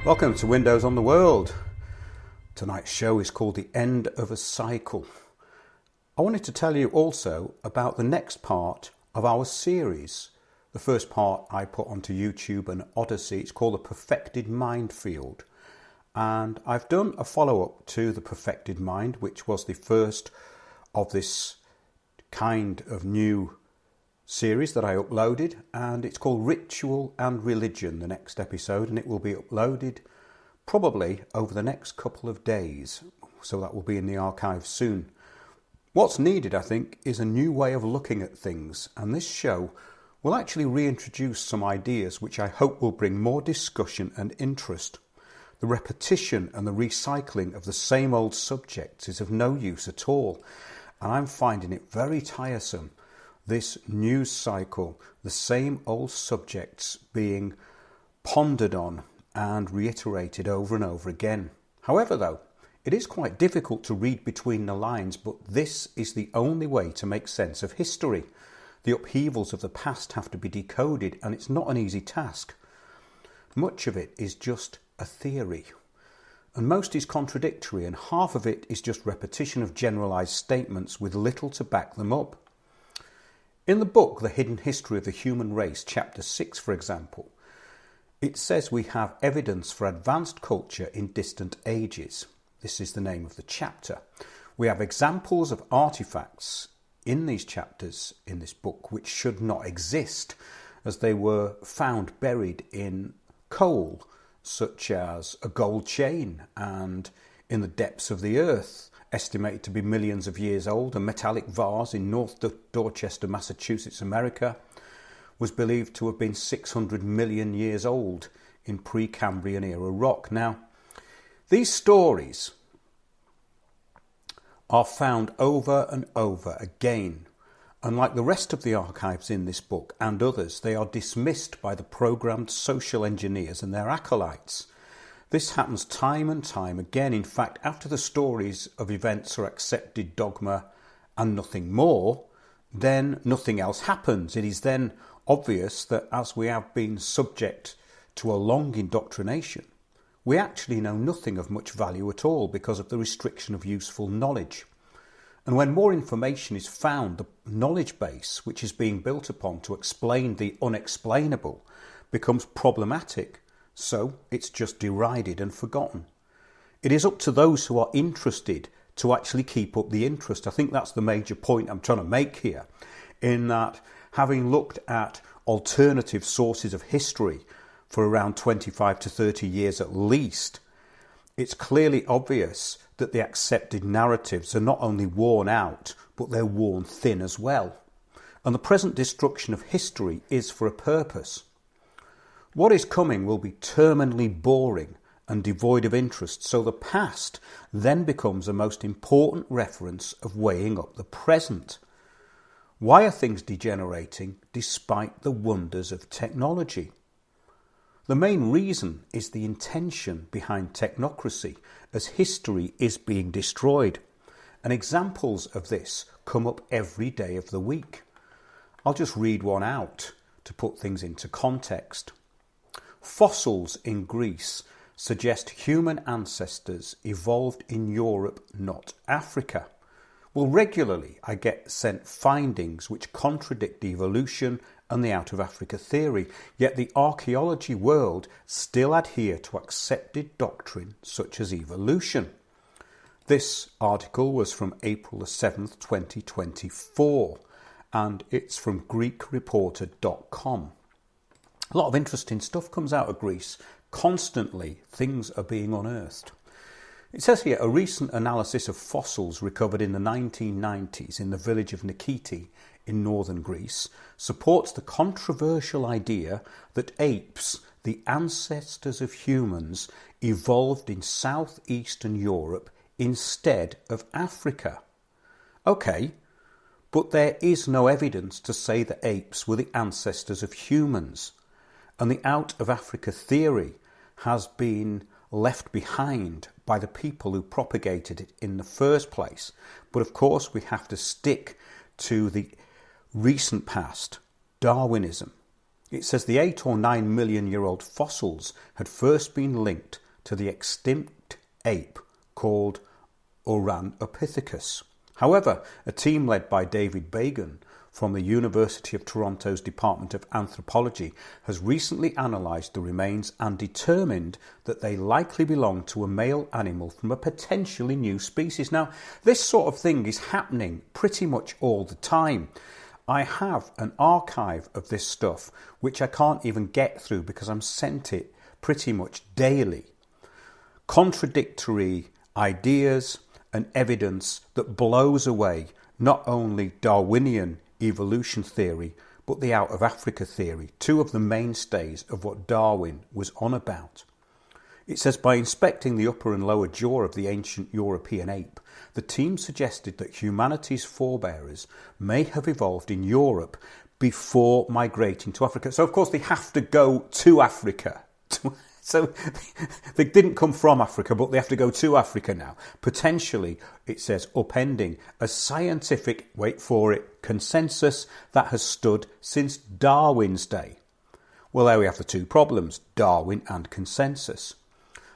Welcome to Windows on the World. Tonight's show is called The End of a Cycle. I wanted to tell you also about the next part of our series. The first part I put onto YouTube and Odyssey. It's called The Perfected Mind Field. And I've done a follow-up to The Perfected Mind, which was the first of this kind of new series that I uploaded, and it's called Ritual and Religion, the next episode, and it will be uploaded probably over the next couple of days, so that will be in the archive soon. What's needed, I think, is a new way of looking at things, and this show will actually reintroduce some ideas which I hope will bring more discussion and interest. The repetition and the recycling of the same old subjects is of no use at all, and I'm finding it very tiresome. This news cycle, the same old subjects being pondered on and reiterated over and over again. However, though, it is quite difficult to read between the lines, but this is the only way to make sense of history. The upheavals of the past have to be decoded, and it's not an easy task. Much of it is just a theory, and most is contradictory, and half of it is just repetition of generalized statements with little to back them up. In the book, The Hidden History of the Human Race, Chapter 6, for example, it says we have evidence for advanced culture in distant ages. This is the name of the chapter. We have examples of artifacts in these chapters in this book which should not exist, as they were found buried in coal, such as a gold chain, and in the depths of the earth, estimated to be millions of years old. A metallic vase in North Dorchester, Massachusetts, America, was believed to have been 600 million years old in Precambrian era rock. Now, these stories are found over and over again. Unlike the rest of the archives in this book and others, they are dismissed by the programmed social engineers and their acolytes. This happens time and time again. In fact, after the stories of events are accepted dogma and nothing more, then nothing else happens. It is then obvious that as we have been subject to a long indoctrination, we actually know nothing of much value at all because of the restriction of useful knowledge. And when more information is found, the knowledge base which is being built upon to explain the unexplainable becomes problematic. So it's just derided and forgotten. It is up to those who are interested to actually keep up the interest. I think that's the major point I'm trying to make here, in that having looked at alternative sources of history for around 25 to 30 years at least, it's clearly obvious that the accepted narratives are not only worn out, but they're worn thin as well. And the present destruction of history is for a purpose. What is coming will be terminally boring and devoid of interest, so the past then becomes a most important reference of weighing up the present. Why are things degenerating despite the wonders of technology? The main reason is the intention behind technocracy, as history is being destroyed. And examples of this come up every day of the week. I'll just read one out to put things into context. Fossils in Greece suggest human ancestors evolved in Europe, not Africa. Well, regularly I get sent findings which contradict evolution and the out of Africa theory, yet the archaeology world still adhere to accepted doctrine such as evolution. This article was from April the 7th, 2024, and it's from GreekReporter.com. A lot of interesting stuff comes out of Greece. Constantly, things are being unearthed. It says here, a recent analysis of fossils recovered in the 1990s in the village of Nikiti in northern Greece supports the controversial idea that apes, the ancestors of humans, evolved in southeastern Europe instead of Africa. Okay, but there is no evidence to say that apes were the ancestors of humans. And the out of Africa theory has been left behind by the people who propagated it in the first place. But of course we have to stick to the recent past, Darwinism. It says the 8 or 9 million year old fossils had first been linked to the extinct ape called Oranopithecus. However, a team led by David Bagan from the University of Toronto's Department of Anthropology has recently analysed the remains and determined that they likely belong to a male animal from a potentially new species. Now, this sort of thing is happening pretty much all the time. I have an archive of this stuff which I can't even get through because I'm sent it pretty much daily. Contradictory ideas and evidence that blows away not only Darwinian evolution theory but the out of Africa theory, two of the mainstays of what Darwin was on about. It says by inspecting the upper and lower jaw of the ancient European ape, the team suggested that humanity's forebears may have evolved in Europe before migrating to Africa. So of course they have to go to Africa. So they didn't come from Africa, but they have to go to Africa now. Potentially, it says, upending a scientific, wait for it, consensus that has stood since Darwin's day. Well, there we have the two problems, Darwin and consensus.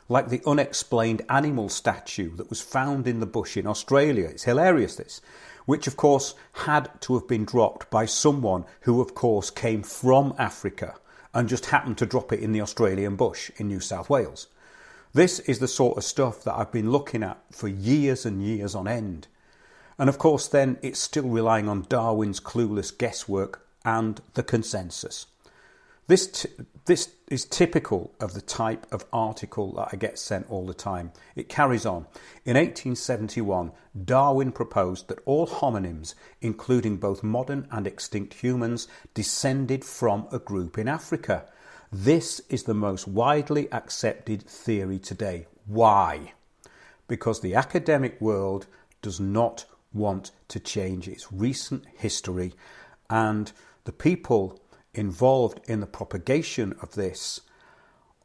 Like the unexplained animal statue that was found in the bush in Australia. It's hilarious, this. Which, of course, had to have been dropped by someone who, of course, came from Africa and just happened to drop it in the Australian bush in New South Wales. This is the sort of stuff that I've been looking at for years and years on end. And of course then it's still relying on Darwin's clueless guesswork and the consensus. This is typical of the type of article that I get sent all the time. It carries on. In 1871, Darwin proposed that all hominins, including both modern and extinct humans, descended from a group in Africa. This is the most widely accepted theory today. Why? Because the academic world does not want to change its recent history, and the people involved in the propagation of this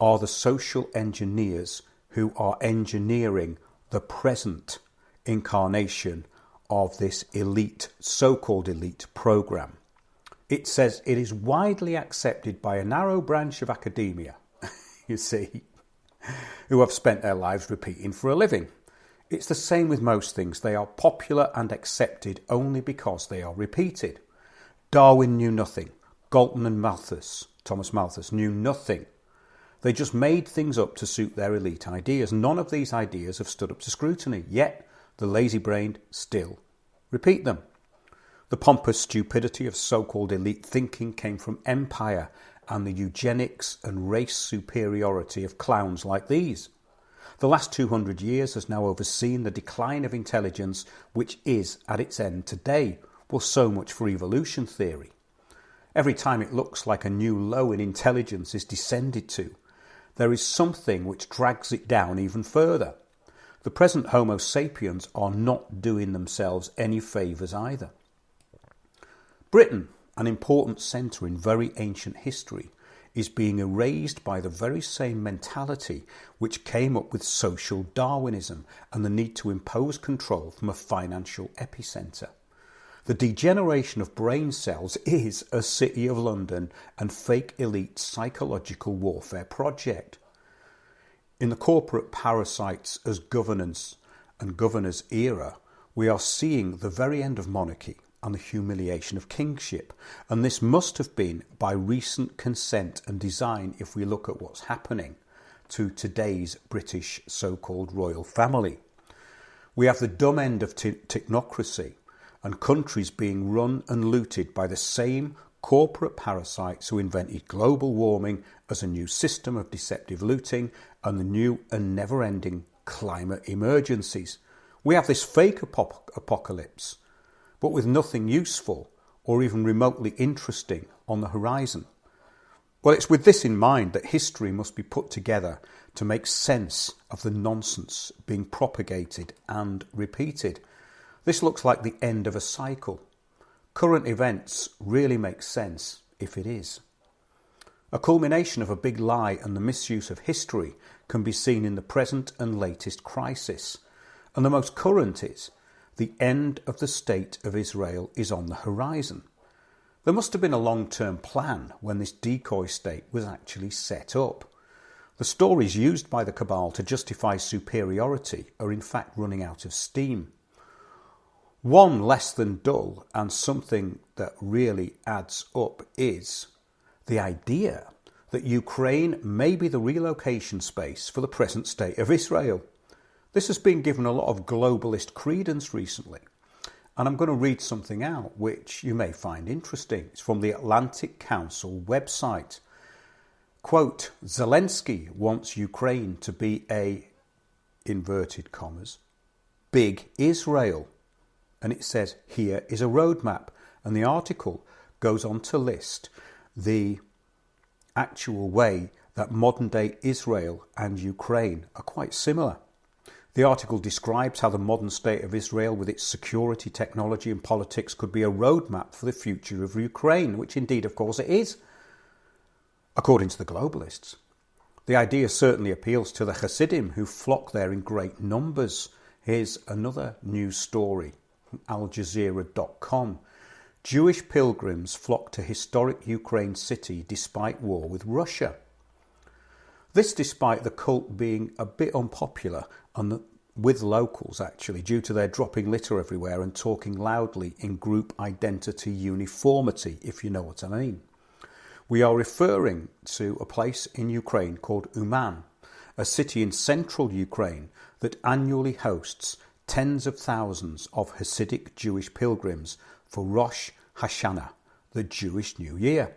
are the social engineers who are engineering the present incarnation of this elite, so-called elite program. It says it is widely accepted by a narrow branch of academia, you see, who have spent their lives repeating for a living. It's the same with most things. They are popular and accepted only because they are repeated. Darwin knew nothing. Galton and Thomas Malthus, knew nothing. They just made things up to suit their elite ideas. None of these ideas have stood up to scrutiny, yet the lazy-brained still repeat them. The pompous stupidity of so-called elite thinking came from empire and the eugenics and race superiority of clowns like these. The last 200 years has now overseen the decline of intelligence, which is at its end today. Well, so much for evolution theory. Every time it looks like a new low in intelligence is descended to, there is something which drags it down even further. The present Homo sapiens are not doing themselves any favours either. Britain, an important centre in very ancient history, is being erased by the very same mentality which came up with social Darwinism and the need to impose control from a financial epicentre. The degeneration of brain cells is a City of London and fake elite psychological warfare project. In the corporate parasites as governance and governors era, we are seeing the very end of monarchy and the humiliation of kingship, and this must have been by recent consent and design if we look at what's happening to today's British so-called royal family. We have the dumb end of technocracy and countries being run and looted by the same corporate parasites who invented global warming as a new system of deceptive looting and the new and never-ending climate emergencies. We have this fake apocalypse, but with nothing useful or even remotely interesting on the horizon. Well, it's with this in mind that history must be put together to make sense of the nonsense being propagated and repeated. This looks like the end of a cycle. Current events really make sense if it is. A culmination of a big lie and the misuse of history can be seen in the present and latest crisis. And the most current is the end of the state of Israel is on the horizon. There must have been a long-term plan when this decoy state was actually set up. The stories used by the cabal to justify superiority are in fact running out of steam. One less than dull and something that really adds up is the idea that Ukraine may be the relocation space for the present state of Israel. This has been given a lot of globalist credence recently, and I'm going to read something out which you may find interesting. It's from the Atlantic Council website. Quote, Zelensky wants Ukraine to be a, inverted commas, big Israel. And it says, here is a roadmap. And the article goes on to list the actual way that modern-day Israel and Ukraine are quite similar. The article describes how the modern state of Israel, with its security, technology and politics, could be a roadmap for the future of Ukraine, which indeed, of course, it is, according to the globalists. The idea certainly appeals to the Hasidim, who flock there in great numbers. Here's another news story from AlJazeera.com. Jewish pilgrims flock to historic Ukraine city despite war with Russia. This despite the cult being a bit unpopular with locals, actually, due to their dropping litter everywhere and talking loudly in group identity uniformity, if you know what I mean. We are referring to a place in Ukraine called Uman, a city in central Ukraine that annually hosts tens of thousands of Hasidic Jewish pilgrims for Rosh Hashanah, the Jewish New Year.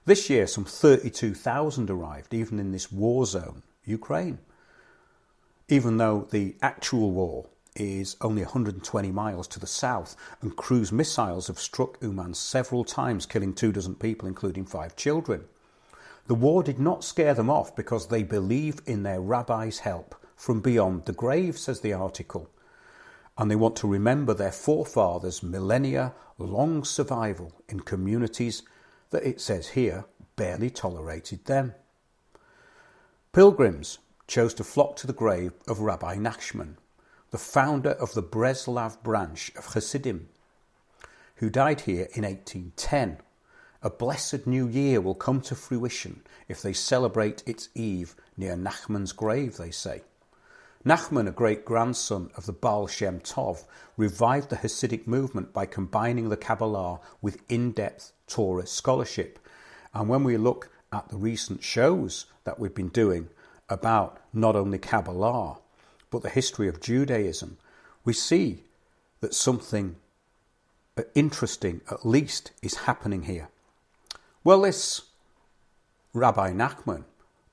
This year, some 32,000 arrived, even in this war zone, Ukraine. Even though the actual war is only 120 miles to the south, and cruise missiles have struck Uman several times, killing 24 people, including 5 children. The war did not scare them off because they believe in their rabbi's help from beyond the grave, says the article. And they want to remember their forefathers' millennia-long survival in communities that, it says here, barely tolerated them. Pilgrims chose to flock to the grave of Rabbi Nachman, the founder of the Breslav branch of Hasidim, who died here in 1810. A blessed new year will come to fruition if they celebrate its eve near Nachman's grave, they say. Nachman, a great-grandson of the Baal Shem Tov, revived the Hasidic movement by combining the Kabbalah with in-depth Torah scholarship. And when we look at the recent shows that we've been doing about not only Kabbalah, but the history of Judaism, we see that something interesting, at least, is happening here. Well, this Rabbi Nachman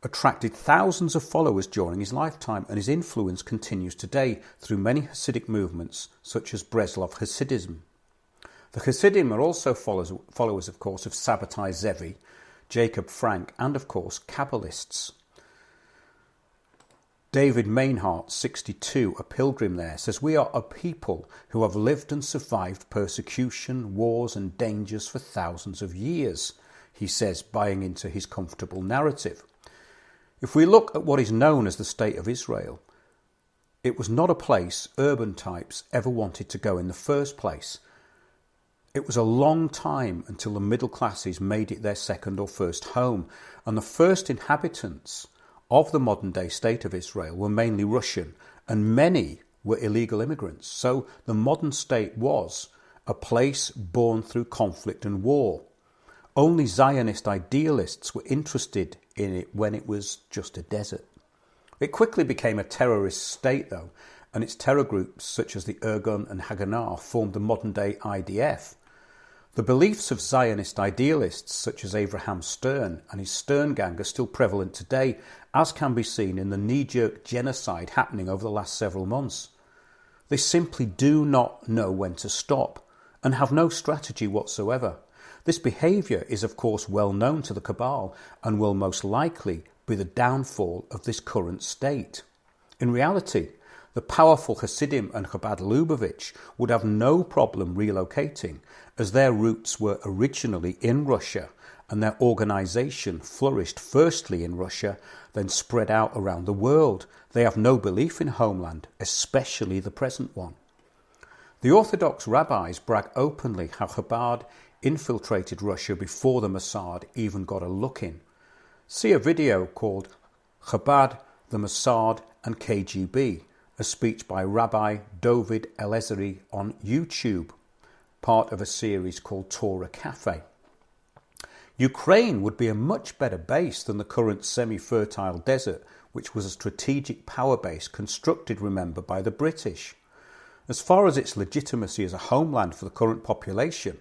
attracted thousands of followers during his lifetime, and his influence continues today through many Hasidic movements, such as Breslov Hasidism. The Hasidim are also followers, of course, of Sabbatai Zevi, Jacob Frank, and, of course, Kabbalists. David Mainhart, 62, a pilgrim there, says, we are a people who have lived and survived persecution, wars and dangers for thousands of years, he says, buying into his comfortable narrative. If we look at what is known as the State of Israel, it was not a place urban types ever wanted to go in the first place. It was a long time until the middle classes made it their second or first home, and the first inhabitants of the modern-day State of Israel were mainly Russian, and many were illegal immigrants. So the modern state was a place born through conflict and war. Only Zionist idealists were interested in it when it was just a desert. It quickly became a terrorist state, though, and its terror groups such as the Irgun and Haganah formed the modern-day IDF. The beliefs of Zionist idealists such as Abraham Stern and his Stern Gang are still prevalent today, as can be seen in the knee-jerk genocide happening over the last several months. They simply do not know when to stop and have no strategy whatsoever. This behaviour is of course well known to the Cabal and will most likely be the downfall of this current state. In reality, the powerful Hasidim and Chabad Lubavitch would have no problem relocating, as their roots were originally in Russia and their organisation flourished firstly in Russia, then spread out around the world. They have no belief in homeland, especially the present one. The Orthodox rabbis brag openly how Chabad infiltrated Russia before the Mossad even got a look in. See a video called Chabad, the Mossad and KGB, a speech by Rabbi David Elezeri on YouTube, part of a series called Torah Cafe. Ukraine would be a much better base than the current semi-fertile desert, which was a strategic power base constructed, remember, by the British. As far as its legitimacy as a homeland for the current population,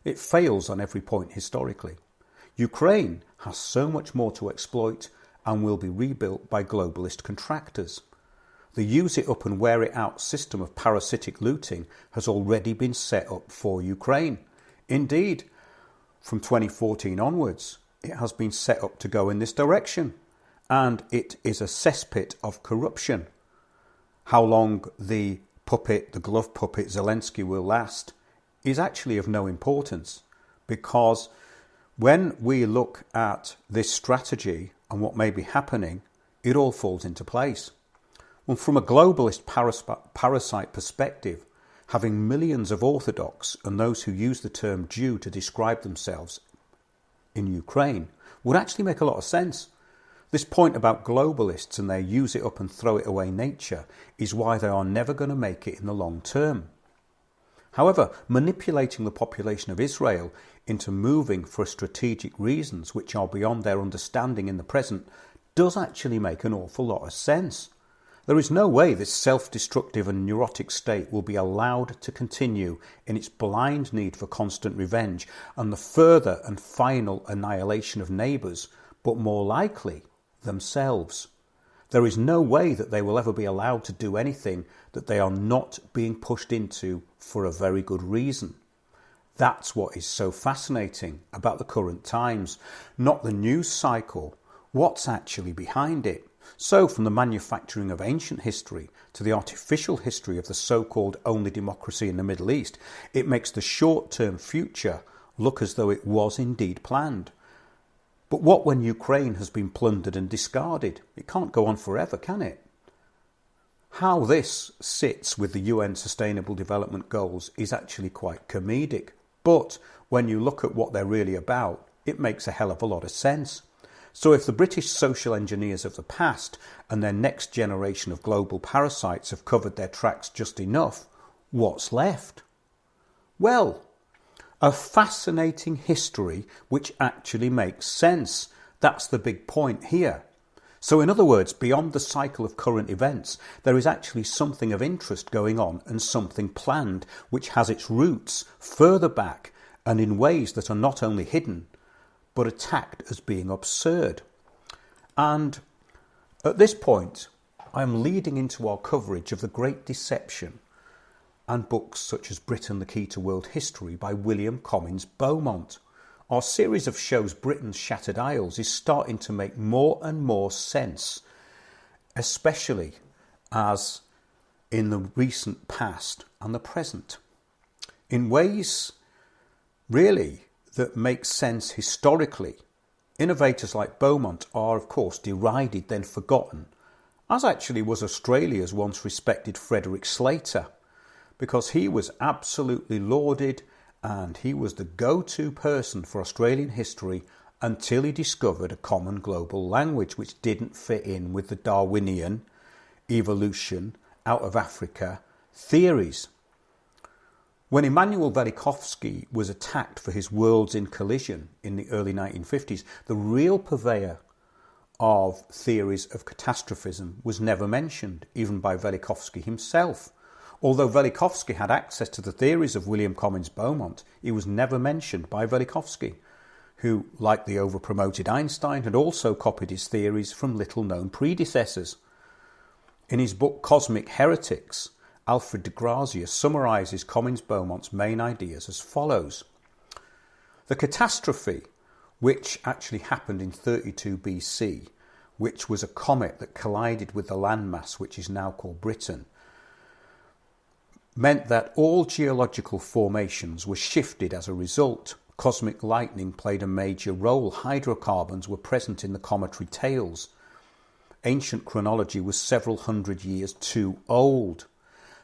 it fails on every point historically. Ukraine has so much more to exploit and will be rebuilt by globalist contractors. The use it up and wear it out system of parasitic looting has already been set up for Ukraine. Indeed, from 2014 onwards, it has been set up to go in this direction, and it is a cesspit of corruption. How long the glove puppet Zelensky will last is actually of no importance, because when we look at this strategy and what may be happening, it all falls into place. Well, from a globalist parasite perspective, having millions of Orthodox and those who use the term Jew to describe themselves in Ukraine would actually make a lot of sense. This point about globalists and their use it up and throw it away nature is why they are never going to make it in the long term. However, manipulating the population of Israel into moving for strategic reasons which are beyond their understanding in the present does actually make an awful lot of sense. There is no way this self-destructive and neurotic state will be allowed to continue in its blind need for constant revenge and the further and final annihilation of neighbours, but more likely themselves. There is no way that they will ever be allowed to do anything that they are not being pushed into for a very good reason. That's what is so fascinating about the current times, not the news cycle, what's actually behind it. So from the manufacturing of ancient history to the artificial history of the so-called only democracy in the Middle East, it makes the short-term future look as though it was indeed planned. But what when Ukraine has been plundered and discarded? It can't go on forever, can it? How this sits with the UN Sustainable Development Goals is actually quite comedic. But when you look at what they're really about, it makes a hell of a lot of sense. So if the British social engineers of the past and their next generation of global parasites have covered their tracks just enough, what's left? Well, a fascinating history which actually makes sense. That's the big point here. So in other words, beyond the cycle of current events, there is actually something of interest going on and something planned which has its roots further back and in ways that are not only hidden, but attacked as being absurd. And at this point, I am leading into our coverage of the Great Deception and books such as Britain, the Key to World History by William Comyns Beaumont. Our series of shows, Britain's Shattered Isles, is starting to make more and more sense, especially as in the recent past and the present, in ways really that make sense historically. Innovators like Beaumont are, of course, derided, then forgotten, as actually was Australia's once respected Frederick Slater, because he was absolutely lauded and he was the go-to person for Australian history until he discovered a common global language which didn't fit in with the Darwinian evolution out of Africa theories. When Immanuel Velikovsky was attacked for his Worlds in Collision in the early 1950s, the real purveyor of theories of catastrophism was never mentioned, even by Velikovsky himself. Although Velikovsky had access to the theories of William Comyns Beaumont, he was never mentioned by Velikovsky, who, like the over-promoted Einstein, had also copied his theories from little-known predecessors. In his book Cosmic Heretics, Alfred de Grazia summarises Comyns Beaumont's main ideas as follows. The catastrophe, which actually happened in 32 BC, which was a comet that collided with the landmass which is now called Britain, meant that all geological formations were shifted as a result. Cosmic lightning played a major role. Hydrocarbons were present in the cometary tails. Ancient chronology was several hundred years too old.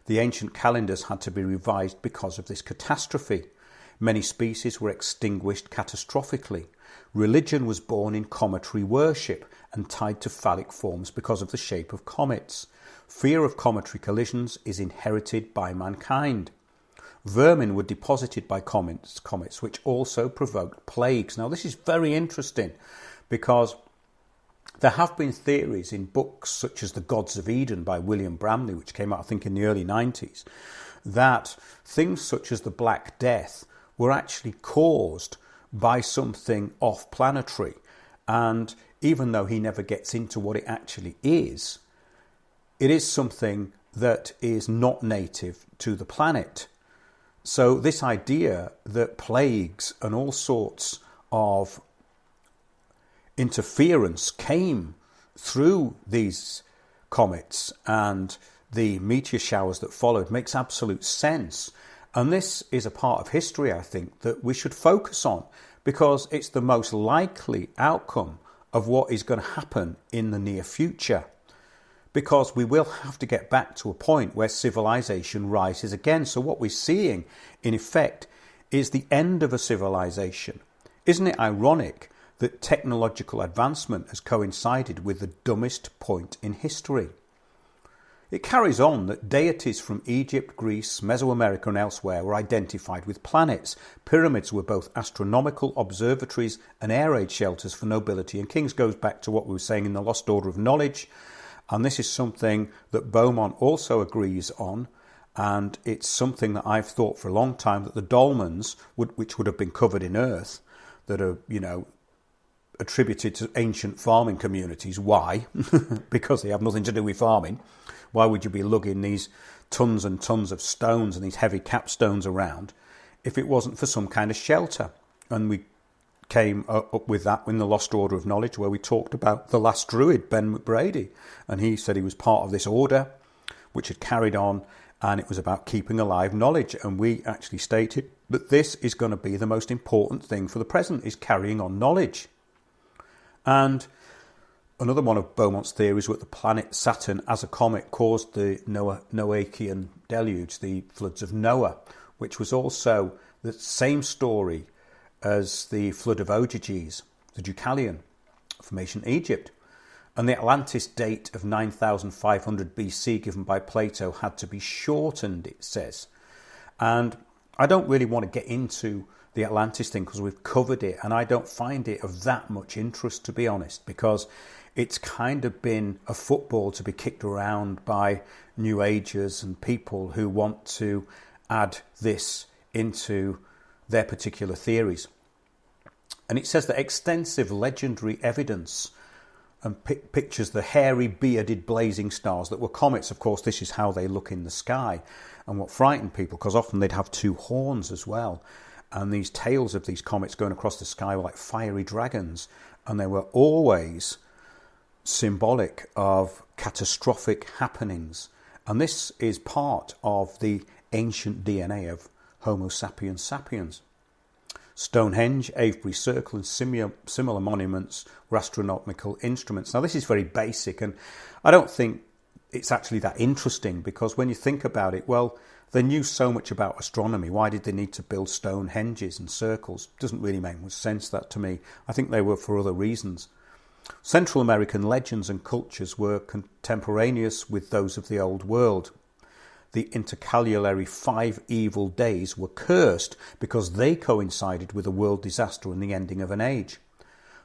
The ancient calendars had to be revised because of this catastrophe. Many species were extinguished catastrophically. Religion was born in cometary worship and tied to phallic forms because of the shape of comets. Fear of cometary collisions is inherited by mankind. Vermin were deposited by comets, which also provoked plagues. Now, this is very interesting because there have been theories in books such as The Gods of Eden by William Bramley, which came out, I think, in the early 90s, that things such as the Black Death were actually caused by something off-planetary. And even though he never gets into what it actually is, it is something that is not native to the planet. So this idea that plagues and all sorts of interference came through these comets and the meteor showers that followed makes absolute sense. And this is a part of history, I think, that we should focus on because it's the most likely outcome of what is going to happen in the near future. Because we will have to get back to a point where civilization rises again. So what we're seeing, in effect, is the end of a civilization. Isn't it ironic that technological advancement has coincided with the dumbest point in history? It carries on that deities from Egypt, Greece, Mesoamerica and elsewhere were identified with planets. Pyramids were both astronomical observatories and air raid shelters for nobility and kings. Goes back to what we were saying in the Lost Order of Knowledge. And this is something that Beaumont also agrees on. And it's something that I've thought for a long time, that the dolmens, which would have been covered in earth, that are, attributed to ancient farming communities. Why? Because they have nothing to do with farming. Why would you be lugging these tons and tons of stones and these heavy capstones around if it wasn't for some kind of shelter? And we came up with that in the Lost Order of Knowledge, where we talked about the last druid, Ben McBrady, and he said he was part of this order which had carried on, and it was about keeping alive knowledge. And we actually stated that this is going to be the most important thing for the present, is carrying on knowledge. And another one of Beaumont's theories was that the planet Saturn as a comet caused the Noachian deluge, the floods of Noah, which was also the same story as the flood of Ogyges, the Deucalion, from ancient Egypt. And the Atlantis date of 9,500 BC given by Plato had to be shortened, it says. And I don't really want to get into the Atlantis thing because we've covered it, and I don't find it of that much interest, to be honest, because it's kind of been a football to be kicked around by New Agers and people who want to add this into their particular theories. And it says that extensive legendary evidence and pictures the hairy, bearded, blazing stars that were comets. Of course, this is how they look in the sky. And what frightened people, because often they'd have two horns as well. And these tails of these comets going across the sky were like fiery dragons. And they were always symbolic of catastrophic happenings. And this is part of the ancient DNA of Homo sapiens sapiens. Stonehenge, Avebury Circle and similar monuments were astronomical instruments. Now this is very basic, and I don't think it's actually that interesting, because when you think about it, well, they knew so much about astronomy. Why did they need to build Stonehenges and circles? Doesn't really make much sense, that, to me. I think they were for other reasons. Central American legends and cultures were contemporaneous with those of the Old World. The intercalary 5 evil days were cursed because they coincided with a world disaster and the ending of an age.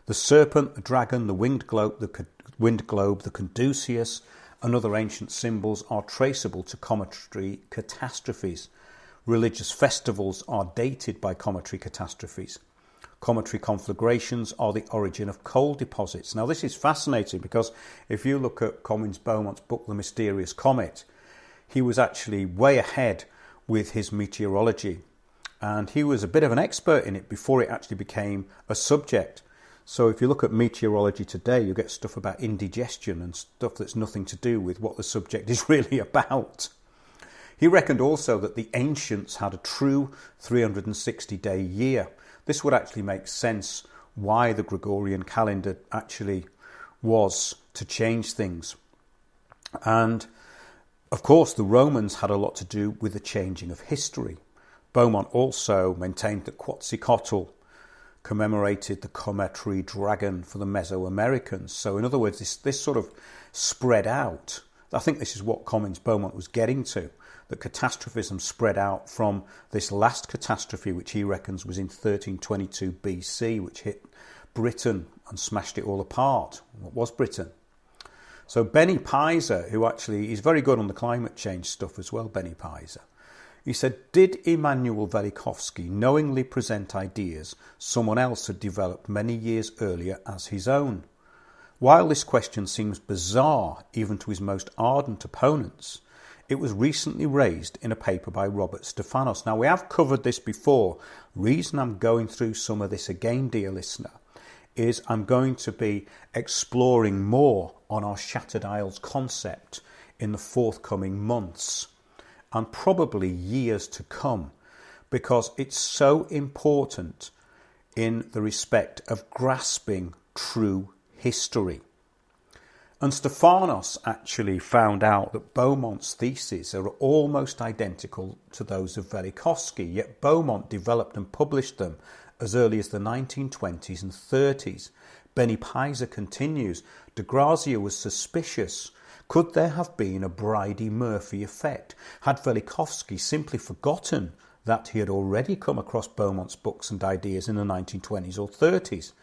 The serpent, the dragon, the winged globe, the caduceus, and other ancient symbols are traceable to cometary catastrophes. Religious festivals are dated by cometary catastrophes. Cometary conflagrations are the origin of coal deposits. Now this is fascinating, because if you look at Collins Beaumont's book, The Mysterious Comet, he was actually way ahead with his meteorology, and he was a bit of an expert in it before it actually became a subject. So if you look at meteorology today, you get stuff about indigestion and stuff that's nothing to do with what the subject is really about. He reckoned also that the ancients had a true 360-day year. This would actually make sense why the Gregorian calendar actually was to change things. And of course, the Romans had a lot to do with the changing of history. Beaumont also maintained that Quetzalcoatl commemorated the cometry dragon for the Mesoamericans. So in other words, this sort of spread out. I think this is what Comyns Beaumont was getting to, that catastrophism spread out from this last catastrophe, which he reckons was in 1322 BC, which hit Britain and smashed it all apart. What was Britain? So Benny Pizer, who actually is very good on the climate change stuff as well, Benny Pizer, he said, did Immanuel Velikovsky knowingly present ideas someone else had developed many years earlier as his own? While this question seems bizarre even to his most ardent opponents, it was recently raised in a paper by Robert Stefanos. Now, we have covered this before. The reason I'm going through some of this again, dear listener, is I'm going to be exploring more on our Shattered Isles concept in the forthcoming months and probably years to come, because it's so important in the respect of grasping true history. And Stefanos actually found out that Beaumont's theses are almost identical to those of Velikovsky, yet Beaumont developed and published them as early as the 1920s and 30s. Benny Pizer continues, de Grazia was suspicious. Could there have been a Bridey-Murphy effect? Had Velikovsky simply forgotten that he had already come across Beaumont's books and ideas in the 1920s or 30s?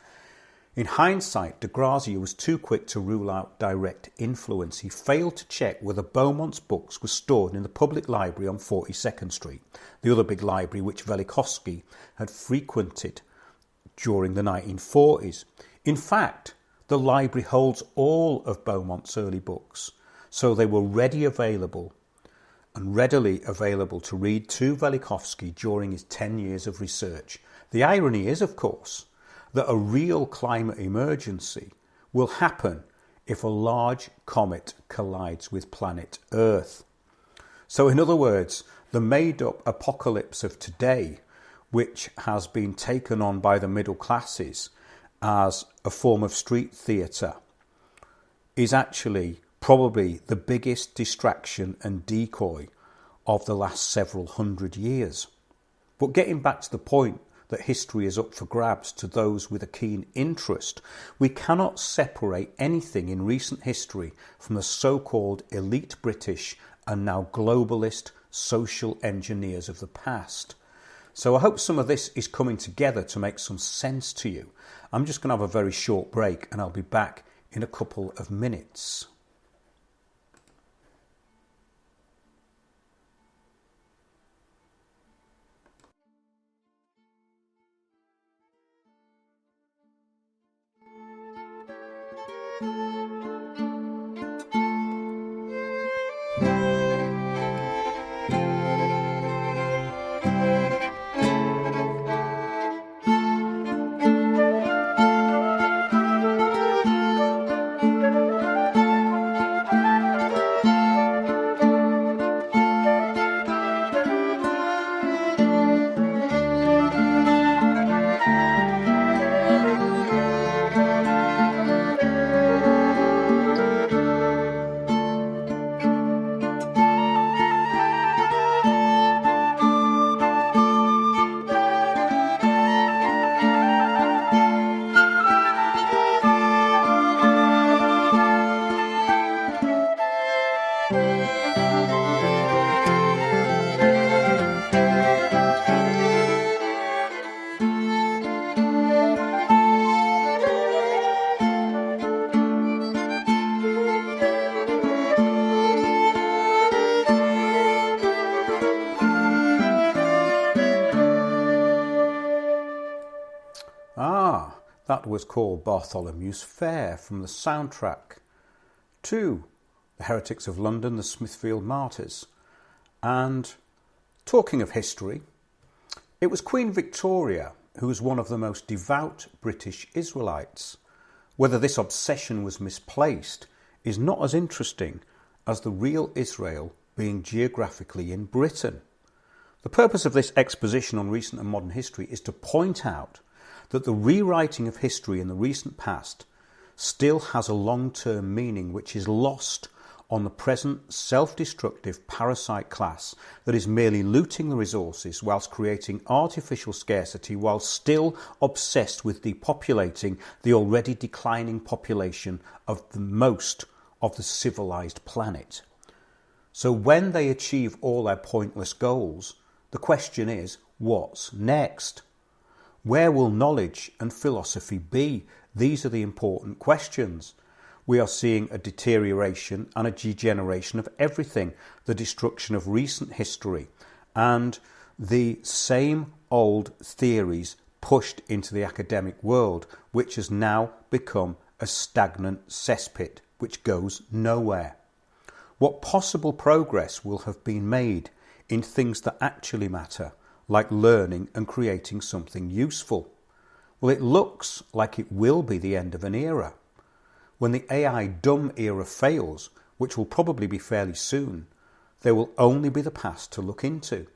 In hindsight, de Grazia was too quick to rule out direct influence. He failed to check whether Beaumont's books were stored in the public library on 42nd Street, the other big library which Velikovsky had frequented during the 1940s. In fact, the library holds all of Beaumont's early books, so they were readily available to read to Velikovsky during his 10 years of research. The irony is, of course, that a real climate emergency will happen if a large comet collides with planet Earth. So in other words, the made-up apocalypse of today, which has been taken on by the middle classes as a form of street theatre, is actually probably the biggest distraction and decoy of the last several hundred years. But getting back to the point that history is up for grabs to those with a keen interest, we cannot separate anything in recent history from the so-called elite British and now globalist social engineers of the past. So I hope some of this is coming together to make some sense to you. I'm just going to have a very short break and I'll be back in a couple of minutes. That was called Bartholomew's Fair from the soundtrack to The Heretics of London, the Smithfield Martyrs. And talking of history, it was Queen Victoria who was one of the most devout British Israelites. Whether this obsession was misplaced is not as interesting as the real Israel being geographically in Britain. The purpose of this exposition on recent and modern history is to point out that the rewriting of history in the recent past still has a long-term meaning which is lost on the present self-destructive parasite class that is merely looting the resources whilst creating artificial scarcity, while still obsessed with depopulating the already declining population of the most of the civilized planet. So when they achieve all their pointless goals, the question is, what's next? Where will knowledge and philosophy be? These are the important questions. We are seeing a deterioration and a degeneration of everything, the destruction of recent history, and the same old theories pushed into the academic world, which has now become a stagnant cesspit which goes nowhere. What possible progress will have been made in things that actually matter, like learning and creating something useful? Well, it looks like it will be the end of an era. When the AI dumb era fails, which will probably be fairly soon, there will only be the past to look into.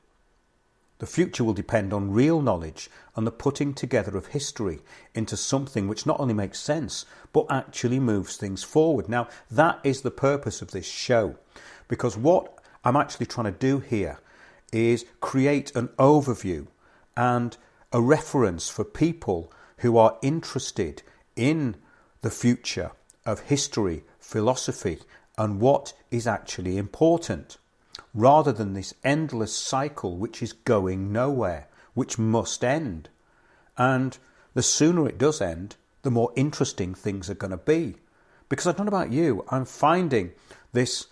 The future will depend on real knowledge and the putting together of history into something which not only makes sense, but actually moves things forward. Now, that is the purpose of this show, because what I'm actually trying to do here is create an overview and a reference for people who are interested in the future of history, philosophy, and what is actually important, rather than this endless cycle which is going nowhere, which must end. And the sooner it does end, the more interesting things are going to be. Because I don't know about you, I'm finding this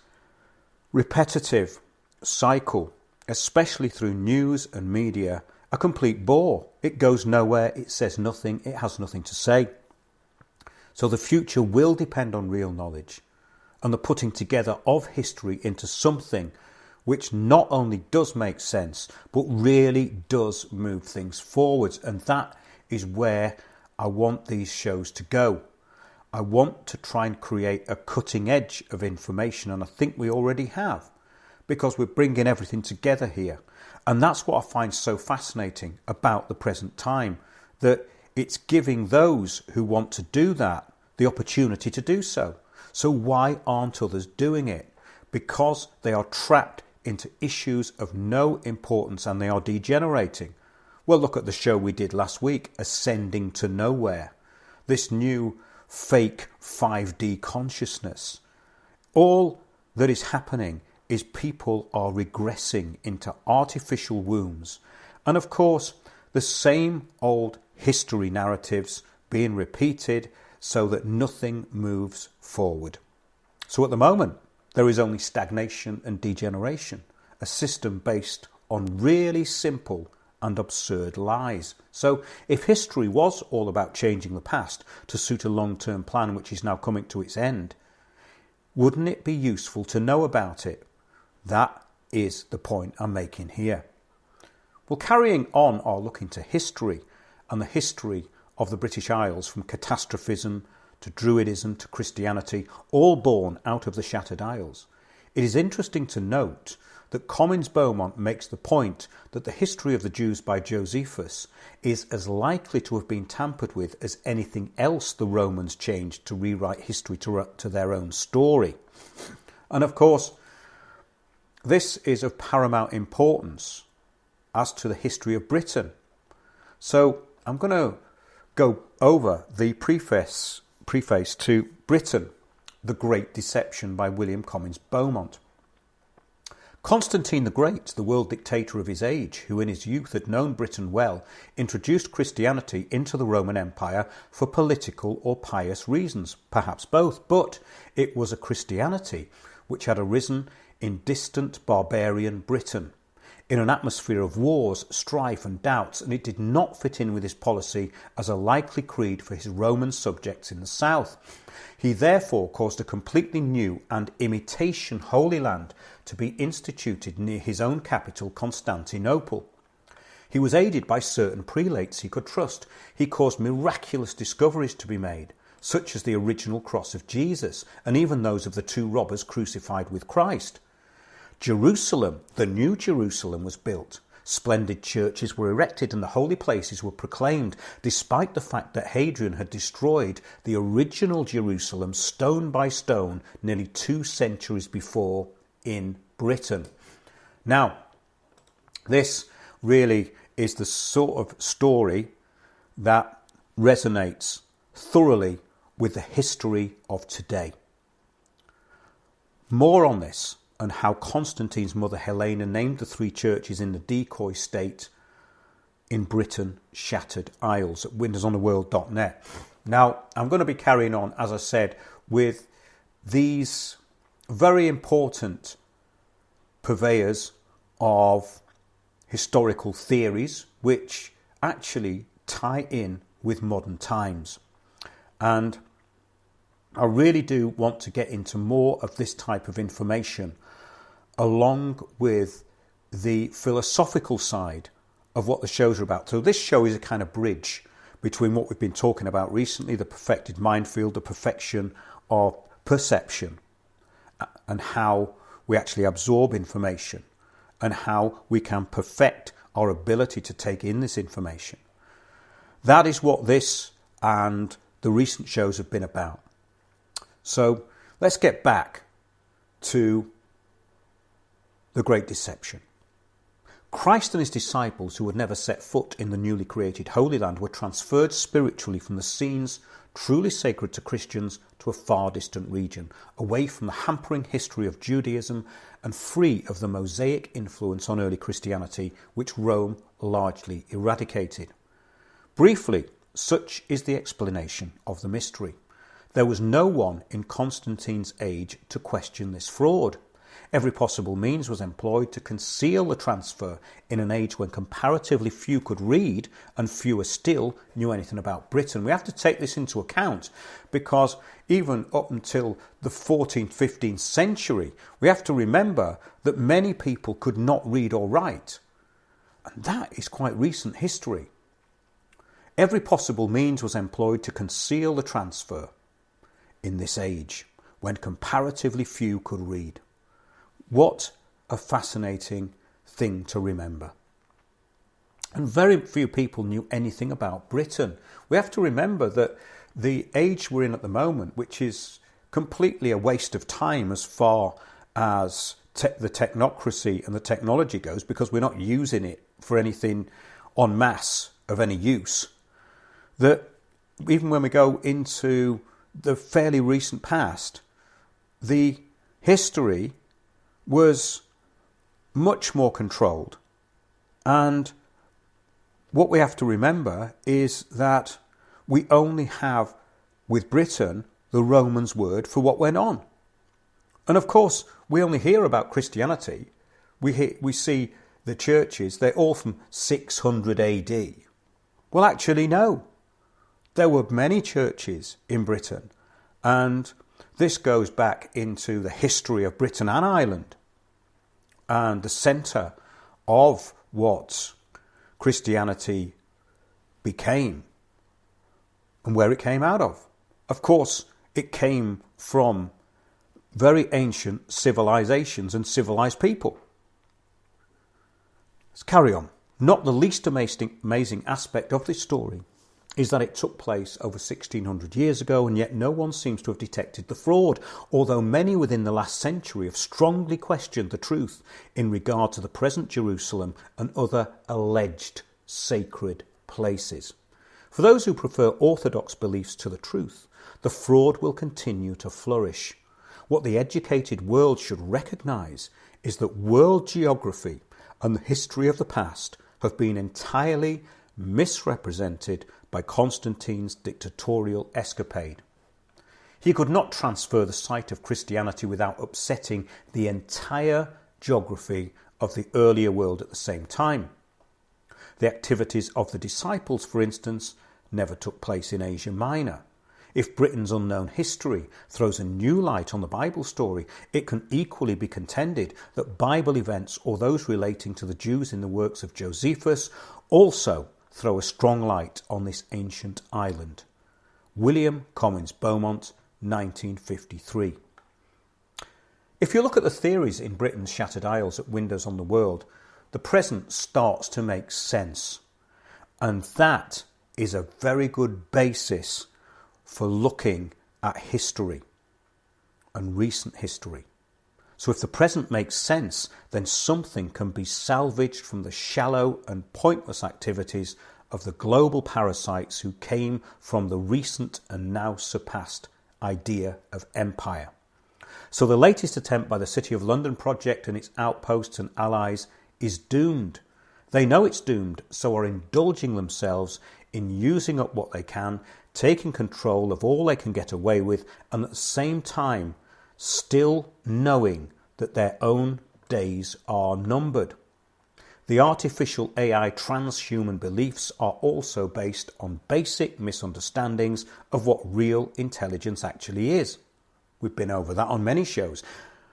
repetitive cycle, especially through news and media, a complete bore. It goes nowhere, it says nothing, it has nothing to say. So the future will depend on real knowledge and the putting together of history into something which not only does make sense, but really does move things forwards. And that is where I want these shows to go. I want to try and create a cutting edge of information, and I think we already have, because we're bringing everything together here. And that's what I find so fascinating about the present time, that it's giving those who want to do that the opportunity to do so. So why aren't others doing it? Because they are trapped into issues of no importance and they are degenerating. Well, look at the show we did last week, Ascending to Nowhere. This new fake 5D consciousness. All that is happening is people are regressing into artificial wombs. And of course, the same old history narratives being repeated so that nothing moves forward. So at the moment, there is only stagnation and degeneration, a system based on really simple and absurd lies. So if history was all about changing the past to suit a long-term plan which is now coming to its end, wouldn't it be useful to know about it? That is the point I'm making here. Well, carrying on our look into history and the history of the British Isles, from catastrophism to Druidism to Christianity, all born out of the Shattered Isles, it is interesting to note that Comyns-Beaumont makes the point that the history of the Jews by Josephus is as likely to have been tampered with as anything else the Romans changed to rewrite history to their own story. And of course, this is of paramount importance as to the history of Britain. So I'm going to go over the preface to Britain, The Great Deception by William Comyns-Beaumont. Constantine the Great, the world dictator of his age, who in his youth had known Britain well, introduced Christianity into the Roman Empire for political or pious reasons, perhaps both, but it was a Christianity which had arisen in distant barbarian Britain, in an atmosphere of wars, strife and doubts, and it did not fit in with his policy as a likely creed for his Roman subjects in the south. He therefore caused a completely new and imitation Holy Land to be instituted near his own capital, Constantinople. He was aided by certain prelates he could trust. He caused miraculous discoveries to be made, such as the original cross of Jesus, and even those of the two robbers crucified with Christ. Jerusalem, the New Jerusalem, was built, Splendid churches were erected and the holy places were proclaimed, despite the fact that Hadrian had destroyed the original Jerusalem stone by stone nearly 2 centuries before in Britain. Now, this really is the sort of story that resonates thoroughly with the history of today. More on this and how Constantine's mother Helena named the 3 churches in the decoy state in Britain Shattered Isles at windowsontheworld.net. Now, I'm going to be carrying on, as I said, with these very important purveyors of historical theories which actually tie in with modern times. And I really do want to get into more of this type of information along with the philosophical side of what the shows are about. So this show is a kind of bridge between what we've been talking about recently, the perfected minefield, the perfection of perception, and how we actually absorb information and how we can perfect our ability to take in this information. That is what this and the recent shows have been about. So let's get back to the Great Deception. Christ and his disciples, who had never set foot in the newly created Holy Land, were transferred spiritually from the scenes truly sacred to Christians to a far distant region, away from the hampering history of Judaism and free of the Mosaic influence on early Christianity, which Rome largely eradicated. Briefly, such is the explanation of the mystery. There was no one in Constantine's age to question this fraud. Every possible means was employed to conceal the transfer in an age when comparatively few could read and fewer still knew anything about Britain. We have to take this into account because even up until the 14th, 15th century, we have to remember that many people could not read or write. And that is quite recent history. Every possible means was employed to conceal the transfer in this age when comparatively few could read. What a fascinating thing to remember. And very few people knew anything about Britain. We have to remember that the age we're in at the moment, which is completely a waste of time as far as the technocracy and the technology goes, because we're not using it for anything en masse of any use, that even when we go into the fairly recent past, the history was much more controlled. And what we have to remember is that we only have with Britain the Romans' word for what went on. And of course, we only hear about Christianity. We see the churches, they're all from 600 AD. Well, actually, no. There were many churches in Britain, and this goes back into the history of Britain and Ireland and the centre of what Christianity became and where it came out of. Of course, it came from very ancient civilizations and civilized people. Let's carry on. Not the least amazing aspect of this story is that it took place over 1600 years ago, and yet no one seems to have detected the fraud, although many within the last century have strongly questioned the truth in regard to the present Jerusalem and other alleged sacred places. For those who prefer orthodox beliefs to the truth, the fraud will continue to flourish. What the educated world should recognise is that world geography and the history of the past have been entirely misrepresented by Constantine's dictatorial escapade. He could not transfer the site of Christianity without upsetting the entire geography of the earlier world at the same time. The activities of the disciples, for instance, never took place in Asia Minor. If Britain's unknown history throws a new light on the Bible story, it can equally be contended that Bible events or those relating to the Jews in the works of Josephus also throw a strong light on this ancient island. William Comyns Beaumont, 1953. If you look at the theories in Britain's Shattered Isles at Windows on the World, the present starts to make sense. And that is a very good basis for looking at history and recent history. So if the present makes sense, then something can be salvaged from the shallow and pointless activities of the global parasites who came from the recent and now surpassed idea of empire. So the latest attempt by the City of London project and its outposts and allies is doomed. They know it's doomed, so are indulging themselves in using up what they can, taking control of all they can get away with, and at the same time still knowing that their own days are numbered. The artificial AI transhuman beliefs are also based on basic misunderstandings of what real intelligence actually is. We've been over that on many shows.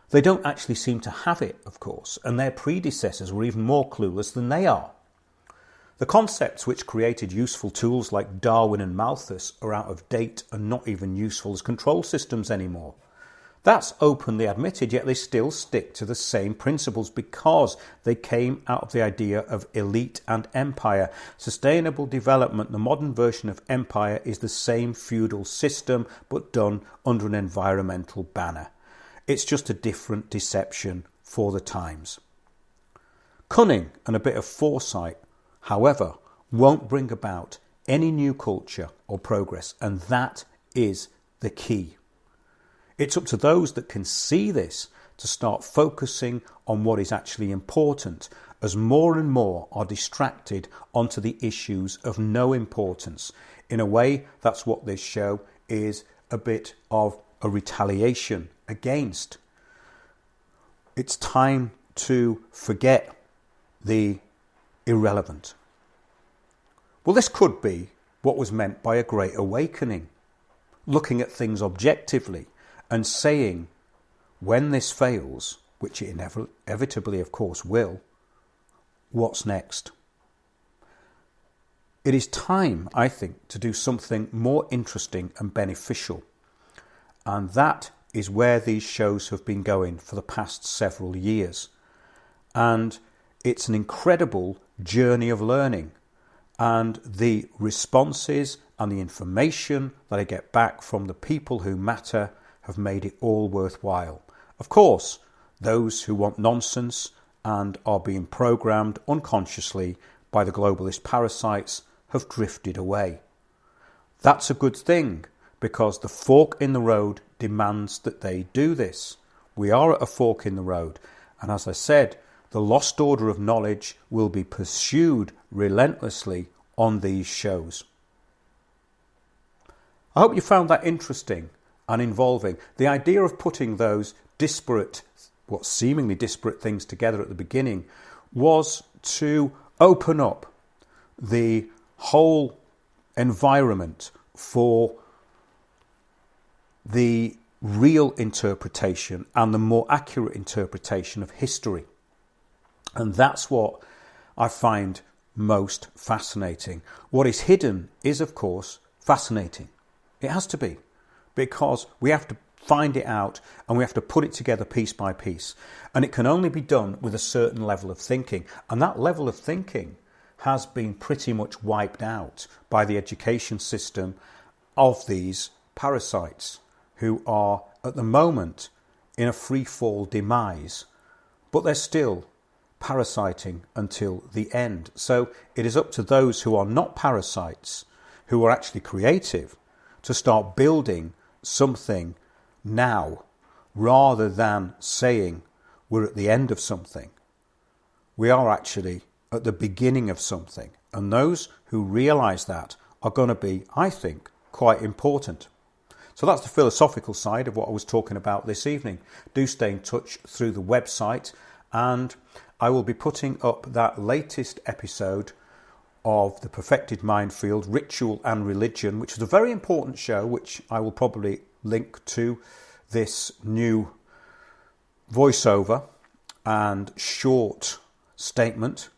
They don't actually seem to have it, of course, and their predecessors were even more clueless than they are. The concepts which created useful tools like Darwin and Malthus are out of date and not even useful as control systems anymore. That's openly admitted, yet they still stick to the same principles because they came out of the idea of elite and empire. Sustainable development, the modern version of empire, is the same feudal system but done under an environmental banner. It's just a different deception for the times. Cunning and a bit of foresight, however, won't bring about any new culture or progress, and that is the key. It's up to those that can see this to start focusing on what is actually important, as more and more are distracted onto the issues of no importance. In a way, that's what this show is a bit of a retaliation against. It's time to forget the irrelevant. Well, this could be what was meant by a great awakening, looking at things objectively and saying, when this fails, which it inevitably of course will, what's next? It is time, I think, to do something more interesting and beneficial. And that is where these shows have been going for the past several years. And it's an incredible journey of learning. And the responses and the information that I get back from the people who matter have made it all worthwhile. Of course, those who want nonsense and are being programmed unconsciously by the globalist parasites have drifted away. That's a good thing, because the fork in the road demands that they do this. We are at a fork in the road, and as I said, the lost order of knowledge will be pursued relentlessly on these shows. I hope you found that interesting and involving. The idea of putting those disparate, what seemingly disparate things together at the beginning was to open up the whole environment for the real interpretation and the more accurate interpretation of history. And that's what I find most fascinating. What is hidden is, of course, fascinating. It has to be, because we have to find it out and we have to put it together piece by piece. And it can only be done with a certain level of thinking. And that level of thinking has been pretty much wiped out by the education system of these parasites, who are at the moment in a free fall demise, but they're still parasiting until the end. So it is up to those who are not parasites, who are actually creative, to start building something now, rather than saying we're at the end of something. We are actually at the beginning of something, and those who realise that are going to be, I think, quite important. So that's the philosophical side of what I was talking about this evening. Do stay in touch through the website, and I will be putting up that latest episode of The Perfected Minefield, Ritual and Religion, which is a very important show, which I will probably link to this new voiceover and short statement.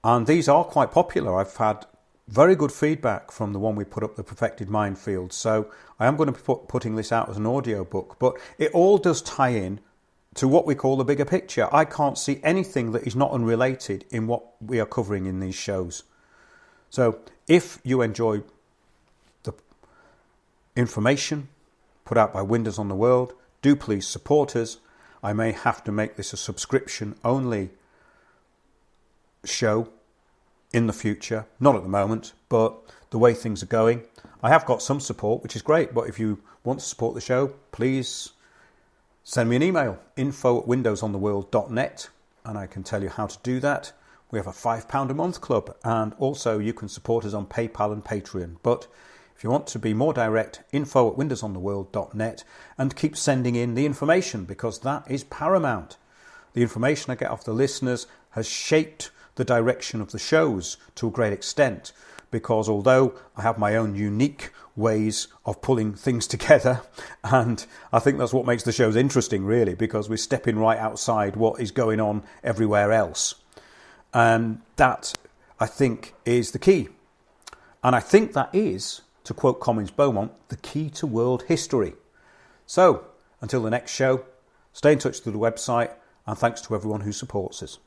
And these are quite popular. I've had very good feedback from the one we put up, The Perfected Minefield. So I am going to be putting this out as an audio book, but it all does tie in to what we call the bigger picture. I can't see anything that is not unrelated in what we are covering in these shows. So if you enjoy the information put out by Windows on the World, do please support us. I may have to make this a subscription only show in the future, not at the moment, but the way things are going, I have got some support, which is great. But if you want to support the show, please send me an email, info@windowsontheworld.net, and I can tell you how to do that. We have a £5 a month club, and also you can support us on PayPal and Patreon. But if you want to be more direct, info@windowsontheworld.net, and keep sending in the information, because that is paramount. The information I get off the listeners has shaped the direction of the shows to a great extent, because although I have my own unique ways of pulling things together, and I think that's what makes the shows interesting, really, because we're stepping right outside what is going on everywhere else. And that, I think, is the key. And I think that is, to quote Comins Beaumont, the key to world history. So, until the next show, stay in touch through the website, and thanks to everyone who supports us.